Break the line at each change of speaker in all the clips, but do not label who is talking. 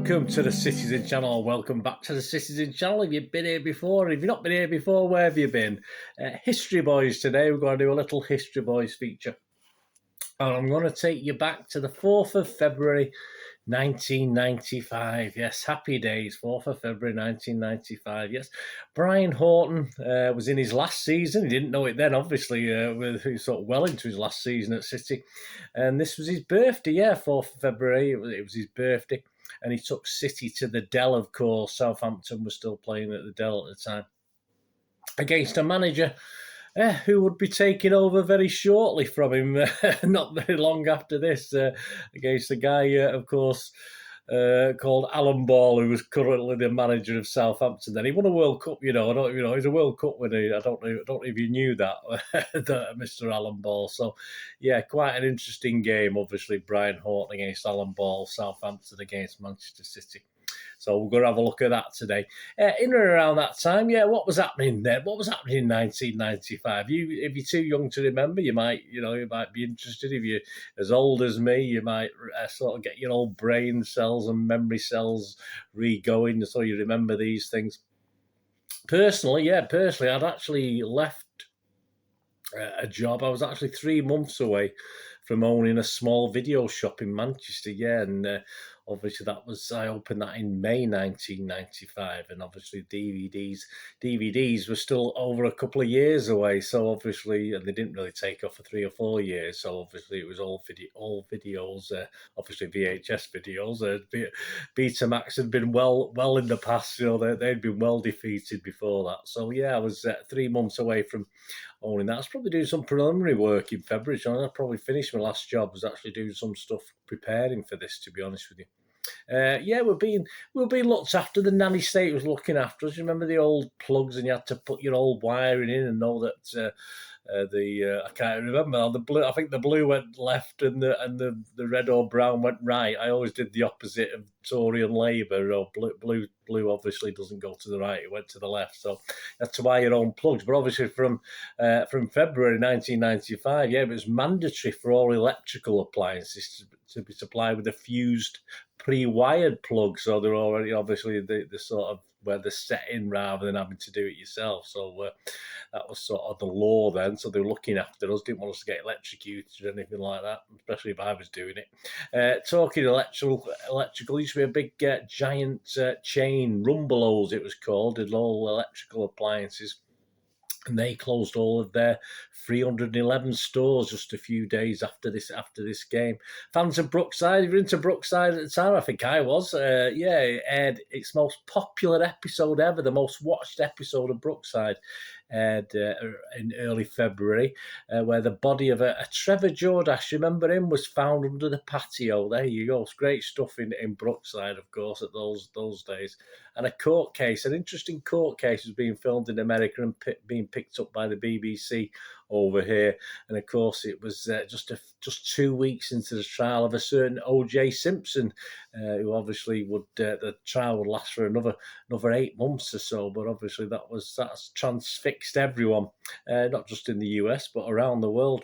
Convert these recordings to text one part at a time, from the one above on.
Welcome to the Citizen Channel. Welcome back to the Citizen Channel. If you've been here before, if you've not been here before, where have you been? History Boys today. We're going to do a little History Boys feature. And I'm going to take you back to the 4th of February, 1995. Yes, happy days, 4th of February, 1995. Yes, Brian Horton was in his last season. He didn't know it then, obviously. He was sort of well into his last season at City. And this was his birthday, 4th of February. It was his birthday. And he took City to the Dell, of course. Southampton was still playing at the Dell at the time. Against a manager who would be taking over very shortly from him, not very long after this, against a guy, of course, called Alan Ball, who was currently the manager of Southampton. Then he won a World Cup, he's a World Cup winner. I don't know if you knew that, that Mr. Alan Ball. So, yeah, quite an interesting game. Obviously, Brian Horton against Alan Ball, Southampton against Manchester City. So we're going to have a look at that today. In and around that time, what was happening then? What was happening in 1995? If you're too young to remember, you might be interested. If you're as old as me, you might sort of get your old brain cells and memory cells re-going, so you remember these things. Personally, I'd actually left a job. I was actually 3 months away from owning a small video shop in Manchester, and obviously I opened that in May 1995, and obviously DVDs were still over a couple of years away, so obviously, and they didn't really take off for 3 or 4 years, so obviously it was all videos, obviously VHS videos. Betamax had been well in the past, they'd been well defeated before that, so I was 3 months away from owning that. I was probably doing some preliminary work in February, so I probably finished my last job. I was actually doing some stuff preparing for this, to be honest with you. We're being looked after. The nanny state was looking after us. You remember the old plugs, and you had to put your old wiring in and know that I can't remember the blue. I think the blue went left and the red or brown went right. I always did the opposite of Tory and Labour. Or blue obviously doesn't go to the right; it went to the left. So you had to buy your own plugs. But obviously from February 1995, it was mandatory for all electrical appliances to be supplied with a fused pre-wired plug. So they're already obviously the sort of where they're set in rather than having to do it yourself. So that was sort of the law then. So they were looking after us, didn't want us to get electrocuted or anything like that, especially if I was doing it. Talking electrical, used to be a big giant chain, Rumbelows it was called, did all electrical appliances. And they closed all of their 311 stores just a few days after this game. Fans of Brookside, if you're into Brookside at the time, I think I was. It aired its most popular episode ever, the most watched episode of Brookside, aired in early February, where the body of a Trevor Jordash, remember him, was found under the patio. There you go. It's great stuff in Brookside, of course, at those days. And a court case, an interesting court case, was being filmed in America and being picked up by the BBC over here. And of course, it was just 2 weeks into the trial of a certain O.J. Simpson, who obviously the trial would last for another 8 months or so. But obviously, that's transfixed everyone, not just in the US but around the world.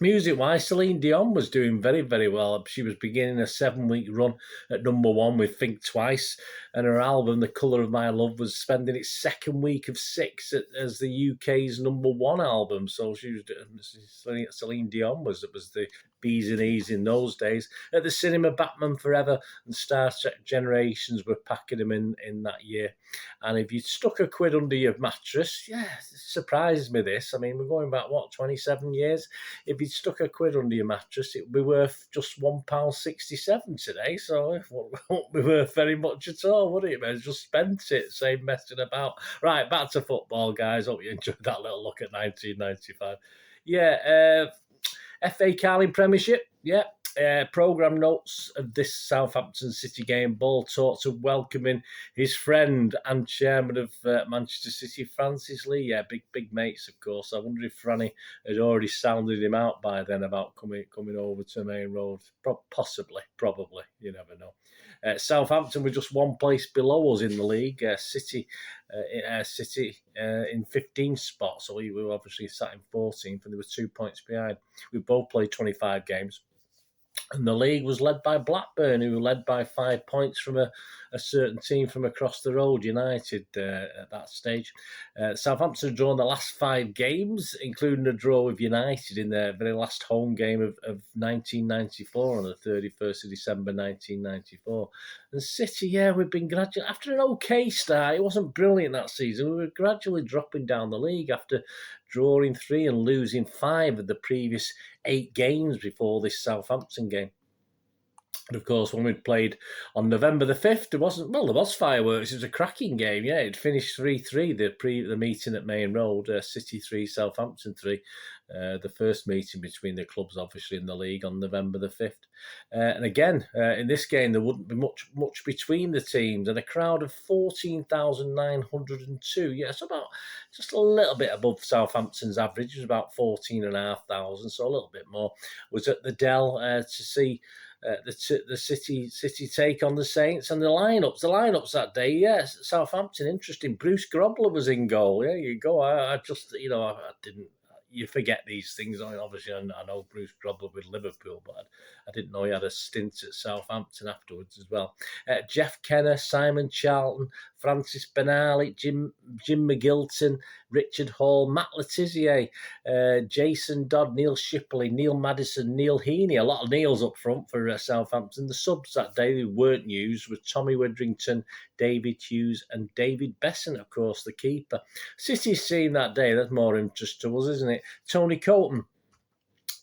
Music-wise, Celine Dion was doing very, very well. She was beginning a 7-week run at #1 with Think Twice, and her album, The Colour of My Love, was spending its second week of 6 as the UK's #1 album. So Celine Dion was the B's and E's in those days. At the cinema, Batman Forever and Star Trek Generations were packing them in that year. And if you stuck a quid under your mattress, it surprised me this. I mean, we're going back, 27 years? If you stuck a quid under your mattress, it would be worth just £1.67 today. So it won't be worth very much at all, would it? Man, just spent it, same messing about. Right, back to football, guys. Hope you enjoyed that little look at 1995. FA Carling Premiership, programme notes of this Southampton City game. Ball talks of welcoming his friend and chairman of Manchester City, Francis Lee. Big mates, of course. I wonder if Franny had already sounded him out by then about coming over to Main Road. Possibly, probably. You never know. Southampton were just one place below us in the league. City in 15th spot, so we were obviously sat in 14th, and they were 2 points behind. We both played 25 games. And the league was led by Blackburn, who were led by 5 points from a certain team from across the road, United, at that stage. Southampton had drawn the last 5 games, including a draw with United in their very last home game of 1994 on the 31st of December 1994. And City, yeah, we've been gradually, after an okay start, it wasn't brilliant that season, we were gradually dropping down the league after drawing 3 and losing 5 of the previous 8 games before this Southampton game. And of course, when we played on November the 5th, there was fireworks. It was a cracking game. Yeah, it finished 3-3, the meeting at Main Road, City 3, Southampton 3. The first meeting between the clubs, obviously, in the league on November the 5th. And again, in this game, there wouldn't be much between the teams. And a crowd of 14,902. Yeah, it's about just a little bit above Southampton's average. It was about 14,500, so a little bit more. Was at the Dell to see the City take on the Saints, and the lineups that day. Yes, Southampton, interesting. Bruce Grobbler was in goal. Yeah, you go. I just, I didn't. You forget these things. I mean, obviously, I know Bruce Grobbler with Liverpool, but I didn't know he had a stint at Southampton afterwards as well. Jeff Kenner, Simon Charlton, Francis Benali, Jim McGilton, Richard Hall, Matt Letizia, Jason Dodd, Neil Shipley, Neil Madison, Neil Heaney. A lot of Neils up front for Southampton. The subs that day who weren't used were Tommy Widrington, David Hughes, and David Besson, of course, the keeper. City's scene that day, that's more interest to us, isn't it? Tony Colton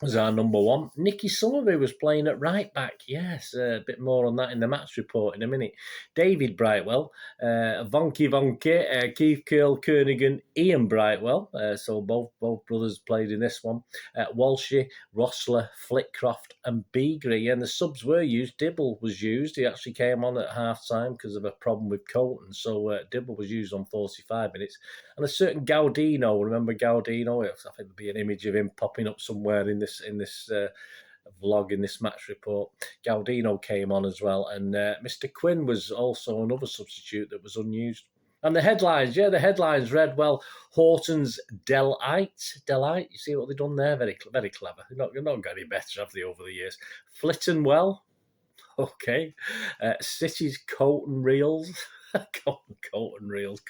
was our number 1. Nicky Somerville was playing at right back. Yes, a bit more on that in the match report in a minute. David Brightwell, Vonke, Keith Kernigan, Ian Brightwell. So both brothers played in this one. Walshy, Rossler, Flitcroft, and Beagrie. And the subs were used. Dibble was used. He actually came on at half time because of a problem with Colton. So Dibble was used on 45 minutes. And a certain Gaudino, remember Gaudino? I think there'll be an image of him popping up somewhere in this vlog, in this match report. Gaudino came on as well, and Mr. Quinn was also another substitute that was unused. And the headlines read, well, Horton's Delight. You see what they've done there? Very, very clever. They've not got any better, have they, over the years? Flitton Well. Okay. City's Colton Reels. Colton Reels.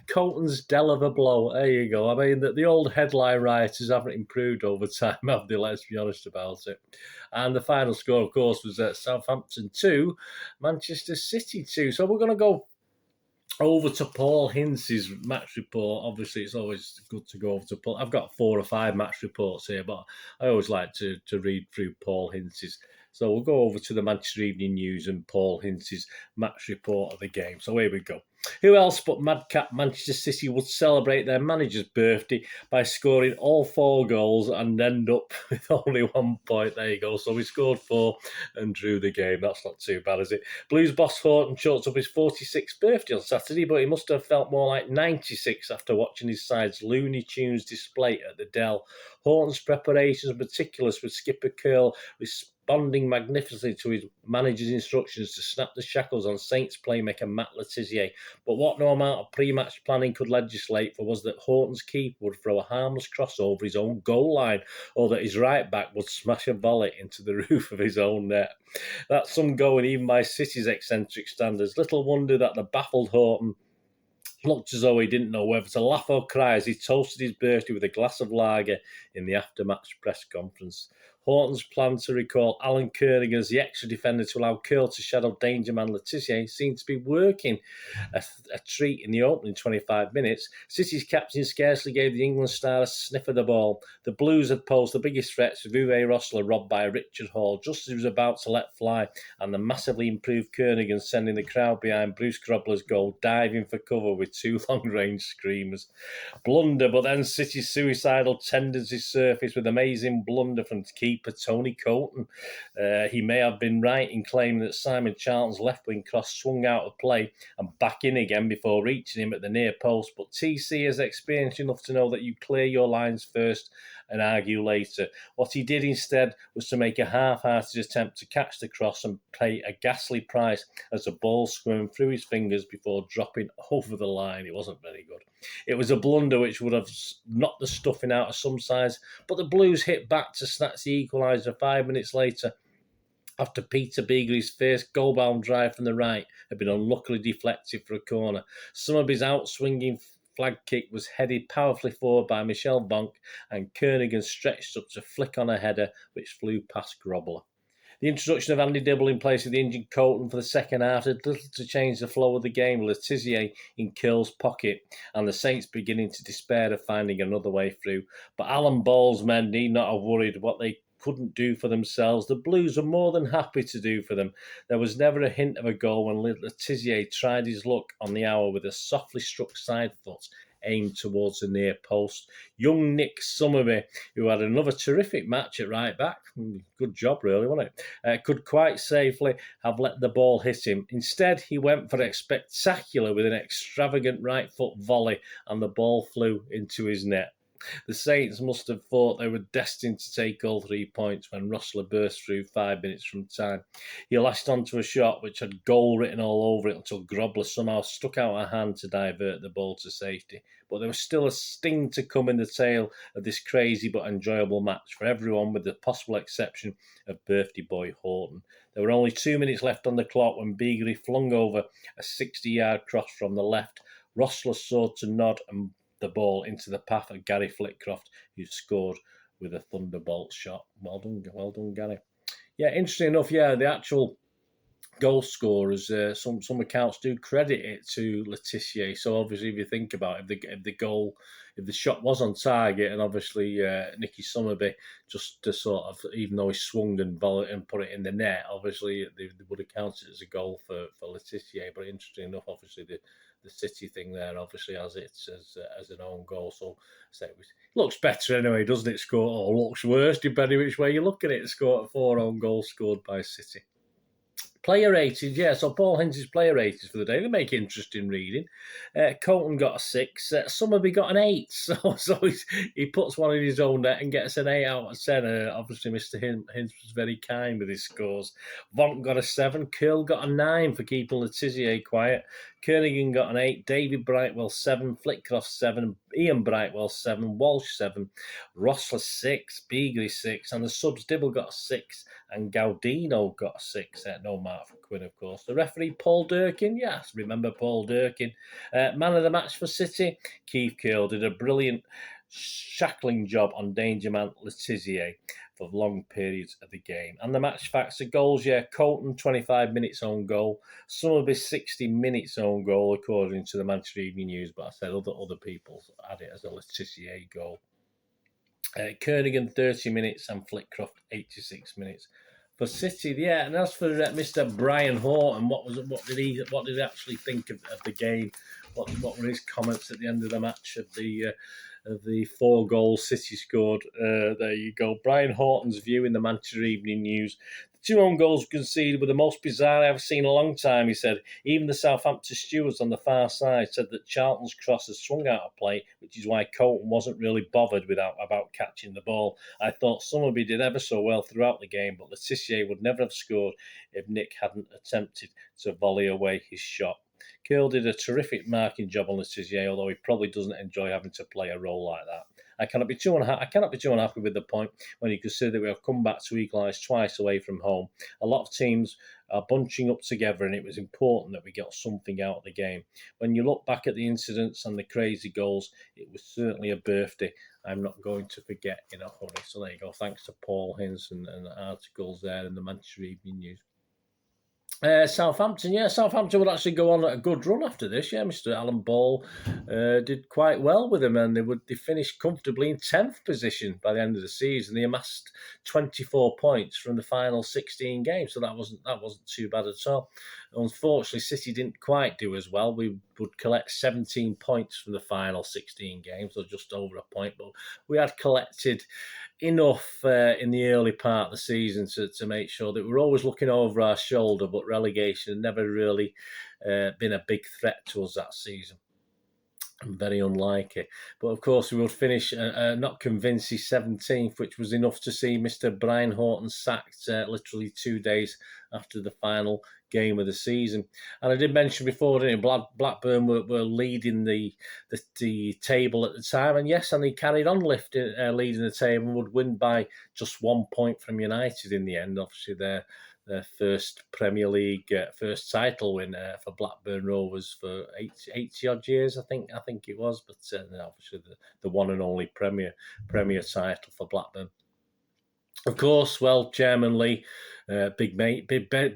Colton's Dell of a Blow. There you go. I mean, the old headline writers haven't improved over time, have they? Let's be honest about it. And the final score, of course, was Southampton 2, Manchester City 2. So we're going to go over to Paul Hince's match report. Obviously, it's always good to go over to Paul. I've got 4 or 5 match reports here, but I always like to read through Paul Hince's. So we'll go over to the Manchester Evening News and Paul Hince's match report of the game. So here we go. Who else but Madcap Manchester City would celebrate their manager's birthday by scoring all 4 goals and end up with only 1 point? There you go. So we scored 4 and drew the game. That's not too bad, is it? Blues boss Horton chalked up his 46th birthday on Saturday, but he must have felt more like 96 after watching his side's Looney Tunes display at the Dell. Horton's preparations were meticulous, with skipper Curl responding magnificently to his manager's instructions to snap the shackles on Saints playmaker Matt Letizia. But what no amount of pre-match planning could legislate for was that Horton's keeper would throw a harmless cross over his own goal line, or that his right back would smash a volley into the roof of his own net. That's some going even by City's eccentric standards. Little wonder that the baffled Horton looked as though he didn't know whether to laugh or cry as he toasted his birthday with a glass of lager in the after-match press conference. Horton's plan to recall Alan Kernigan as the extra defender to allow Curl to shadow danger man Letizia seemed to be working a treat in the opening 25 minutes. City's captain scarcely gave the England star a sniff of the ball. The Blues had posed the biggest threats, with Uwe Rossler robbed by Richard Hall just as he was about to let fly, and the massively improved Kernigan sending the crowd behind Bruce Grobbler's goal, diving for cover with 2 long-range screamers. Blunder, but then City's suicidal tendencies surfaced with amazing blunder from keeper Tony Colton. He may have been right in claiming that Simon Charlton's left-wing cross swung out of play and back in again before reaching him at the near post, but TC is experienced enough to know that you clear your lines first and argue later. What he did instead was to make a half-hearted attempt to catch the cross and pay a ghastly price as the ball squirmed through his fingers before dropping over the line. It wasn't very good. It was a blunder which would have knocked the stuffing out of some sides, but the Blues hit back to snatch the equaliser 5 minutes later, after Peter Beagley's first goal-bound drive from the right had been unluckily deflected for a corner. Summerby's out-swinging flag kick was headed powerfully forward by Michel Bonk, and Kernaghan stretched up to flick on a header which flew past Grobbler. The introduction of Andy Dibble in place of the injured Colton for the second half did little to change the flow of the game, with Letizier in Curl's pocket and the Saints beginning to despair of finding another way through. But Alan Ball's men need not have worried what they couldn't do for themselves. The Blues were more than happy to do for them. There was never a hint of a goal when Letizier tried his luck on the hour with a softly struck side foot aimed towards the near post. Young Nick Summerby, who had another terrific match at right back, good job really, wasn't it? Could quite safely have let the ball hit him. Instead, he went for a spectacular with an extravagant right foot volley, and the ball flew into his net. The Saints must have thought they were destined to take all 3 points when Rossler burst through 5 minutes from time. He lashed onto a shot which had goal written all over it until Grobbler somehow stuck out a hand to divert the ball to safety. But there was still a sting to come in the tail of this crazy but enjoyable match for everyone, with the possible exception of birthday boy Horton. There were only 2 minutes left on the clock when Beagley flung over a 60-yard cross from the left. Rossler sought to nod and the ball into the path of Gary Flitcroft, who scored with a thunderbolt shot. Well done, Gary. Yeah, interesting enough. Yeah, the actual goal scorers, some accounts do credit it to Letizier. So obviously, if you think about it, if the shot was on target, and obviously Nicky Summerby just to sort of, even though he swung and put it in the net, obviously they would have counted it as a goal for Letizier. But interesting enough, obviously the City thing there obviously has it as an own goal. So it looks better anyway, doesn't it? Or looks worse, depending which way you look at it. Scored 4 own goals scored by City. Player rated, yeah. So Paul Hinz's player rated for the day. They make interesting reading. Colton got a 6. Summerby got an 8. So he puts one in his own net and gets an 8 out of 10. Obviously, Mr. Hinz was very kind with his scores. Vonk got a 7. Curl got a 9 for keeping Letizier quiet. Kernaghan got an 8. David Brightwell 7. Flitcroft 7. Ian Brightwell 7. Walsh 7. Rossler 6. Beagley 6. And the subs Dibble got a 6. And Gaudino got a 6. No mark for Quinn, of course. The referee, Paul Durkin. Yes, remember Paul Durkin. Man of the match for City, Keith Curl did a brilliant shackling job on danger man Letizier for long periods of the game. And the match facts, the goals, yeah, Colton 25 minutes own goal, Summerby 60 minutes own goal according to the Manchester Evening News, but I said other people had it as a Letizier goal. Kernaghan 30 minutes and Flitcroft 86 minutes for City. Yeah, and as for Mr. Brian Horton, what did he actually think of the game? What were his comments at the end of the match of the 4 goals City scored? There you go. Brian Horton's view in the Manchester Evening News. The 2 own goals conceded were the most bizarre I've seen in a long time, he said. Even the Southampton stewards on the far side said that Charlton's cross has swung out of play, which is why Colton wasn't really bothered about catching the ball. I thought Summerby did ever so well throughout the game, but Letizier would never have scored if Nick hadn't attempted to volley away his shot. Curl did a terrific marking job on Letizier, although he probably doesn't enjoy having to play a role like that. I cannot be too unhappy with the point when you consider that we have come back to equalise twice away from home. A lot of teams are bunching up together, and it was important that we got something out of the game. When you look back at the incidents and the crazy goals, it was certainly a birthday I'm not going to forget in a hurry. So there you go. Thanks to Paul Hinz and the articles there in the Manchester Evening News. Southampton would actually go on a good run after this. Yeah, Mr. Alan Ball did quite well with them, and they finished comfortably in 10th position by the end of the season. They amassed 24 points from the final 16 games, so that wasn't too bad at all. Unfortunately, City didn't quite do as well. We would collect 17 points from the final 16 games, so just over a point, but we had collected enough in the early part of the season to make sure that we're always looking over our shoulder, but relegation had never really been a big threat to us that season. Very unlikely. But of course, we would finish not convincing 17th, which was enough to see Mr. Brian Horton sacked literally 2 days after the final game of the season. And I did mention before, didn't I, Blackburn were leading the table at the time. And yes, and they carried on leading the table and would win by just 1 point from United in the end. Obviously, their first Premier League first title win for Blackburn Rovers for 80 odd years, I think it was. But obviously the one and only Premier title for Blackburn. Of course, well, Chairman Lee, big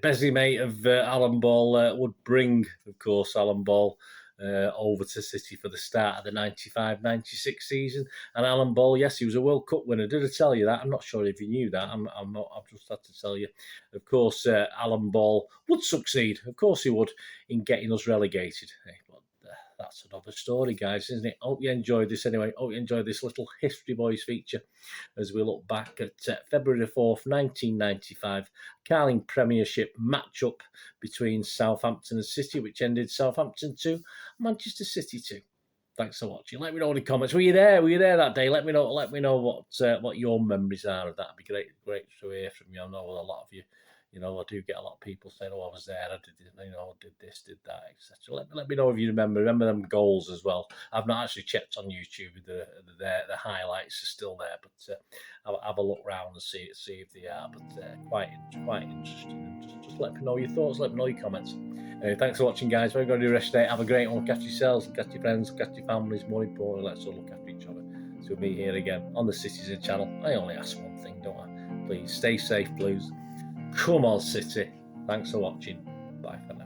busy mate of Alan Ball, would bring, of course, Alan Ball over to City for the start of the 95-96 season. And Alan Ball, yes, he was a World Cup winner. Did I tell you that? I'm not sure if you knew that. I'm not. I've just had to tell you. Of course, Alan Ball would succeed. Of course, he would in getting us relegated. But that's another story, guys, isn't it? Hope you enjoyed this anyway. Hope you enjoyed this little History Boys feature as we look back at February the 4th, 1995, Carling Premiership match-up between Southampton and City, which ended Southampton 2, Manchester City 2. Thanks for watching. Let me know in the comments. Were you there? Were you there that day? Let me know. Let me know what your memories are of that. It'd be great to hear from you. I know a lot of you. I do get a lot of people saying, "Oh, I was there. I did this, did that, etc." Let me know if you remember. Remember them goals as well. I've not actually checked on YouTube. The highlights are still there, but I'll have a look round and see if they are. But quite interesting. Just let me know your thoughts. Let me know your comments. Thanks for watching, guys. We're going to do the rest of the day. Have a great one. Catch yourselves, catch your friends, catch your families. More importantly, let's all look after each other. So we'll meet here again on the Citizen channel. I only ask one thing, don't I? Please stay safe, Blues. Come on, City. Thanks for watching. Bye for now.